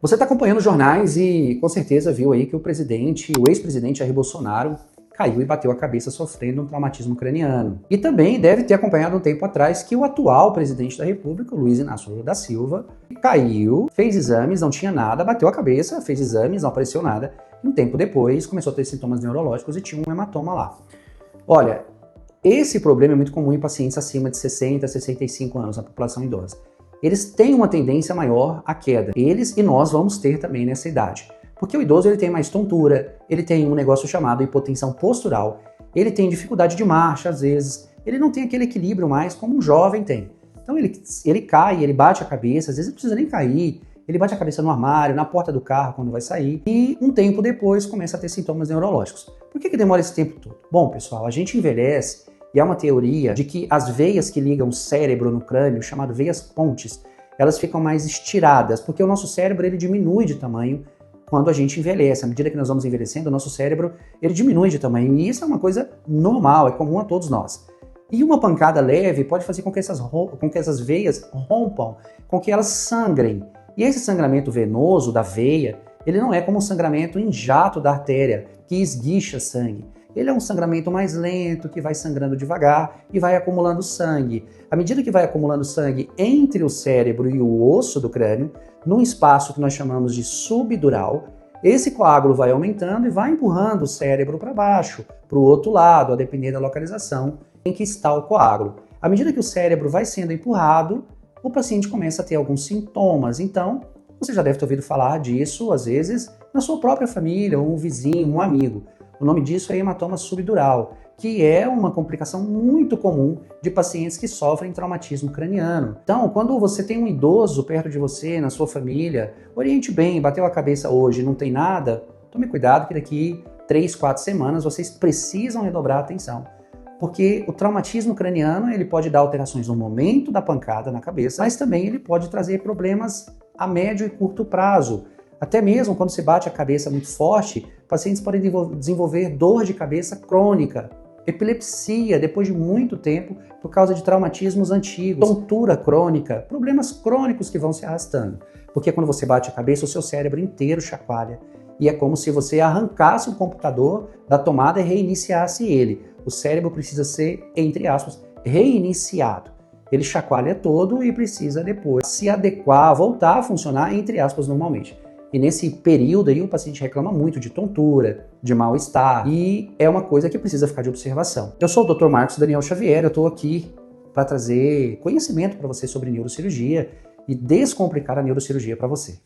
Você está acompanhando os jornais e com certeza viu aí que o ex-presidente Jair Bolsonaro caiu e bateu a cabeça sofrendo um traumatismo craniano. E também deve ter acompanhado um tempo atrás que o atual presidente da República, Luiz Inácio Lula da Silva, caiu, fez exames, não tinha nada, bateu a cabeça, fez exames, não apareceu nada. E um tempo depois começou a ter sintomas neurológicos e tinha um hematoma lá. Olha, esse problema é muito comum em pacientes acima de 60, 65 anos, na população idosa. Eles têm uma tendência maior à queda. Eles e nós vamos ter também nessa idade. Porque o idoso ele tem mais tontura, ele tem um negócio chamado hipotensão postural, ele tem dificuldade de marcha às vezes, ele não tem aquele equilíbrio mais como um jovem tem. Então ele cai, ele bate a cabeça, às vezes não precisa nem cair, ele bate a cabeça no armário, na porta do carro quando vai sair, e um tempo depois começa a ter sintomas neurológicos. Por que demora esse tempo todo? Bom, pessoal, a gente envelhece. E há uma teoria de que as veias que ligam o cérebro no crânio, chamado veias pontes, elas ficam mais estiradas, porque o nosso cérebro ele diminui de tamanho quando a gente envelhece. À medida que nós vamos envelhecendo, o nosso cérebro ele diminui de tamanho. E isso é uma coisa normal, é comum a todos nós. E uma pancada leve pode fazer com que essas veias rompam, com que elas sangrem. E esse sangramento venoso da veia, ele não é como o sangramento em jato da artéria, que esguicha sangue. Ele é um sangramento mais lento, que vai sangrando devagar e vai acumulando sangue. À medida que vai acumulando sangue entre o cérebro e o osso do crânio, num espaço que nós chamamos de subdural, esse coágulo vai aumentando e vai empurrando o cérebro para baixo, para o outro lado, a depender da localização em que está o coágulo. À medida que o cérebro vai sendo empurrado, o paciente começa a ter alguns sintomas. Então, você já deve ter ouvido falar disso, às vezes, na sua própria família, ou um vizinho, um amigo. O nome disso é hematoma subdural, que é uma complicação muito comum de pacientes que sofrem traumatismo craniano. Então, quando você tem um idoso perto de você, na sua família, oriente bem, bateu a cabeça hoje e não tem nada, tome cuidado que daqui 3, 4 semanas vocês precisam redobrar a atenção. Porque o traumatismo craniano ele pode dar alterações no momento da pancada na cabeça, mas também ele pode trazer problemas a médio e curto prazo. Até mesmo quando se bate a cabeça muito forte, pacientes podem desenvolver dor de cabeça crônica, epilepsia depois de muito tempo por causa de traumatismos antigos, tontura crônica, problemas crônicos que vão se arrastando. Porque quando você bate a cabeça, o seu cérebro inteiro chacoalha. E é como se você arrancasse o computador da tomada e reiniciasse ele. O cérebro precisa ser, entre aspas, reiniciado. Ele chacoalha todo e precisa depois se adequar, voltar a funcionar, entre aspas, normalmente. E nesse período aí o paciente reclama muito de tontura, de mal-estar, e é uma coisa que precisa ficar de observação. Eu sou o Dr. Marcos Daniel Xavier, eu estou aqui para trazer conhecimento para você sobre neurocirurgia e descomplicar a neurocirurgia para você.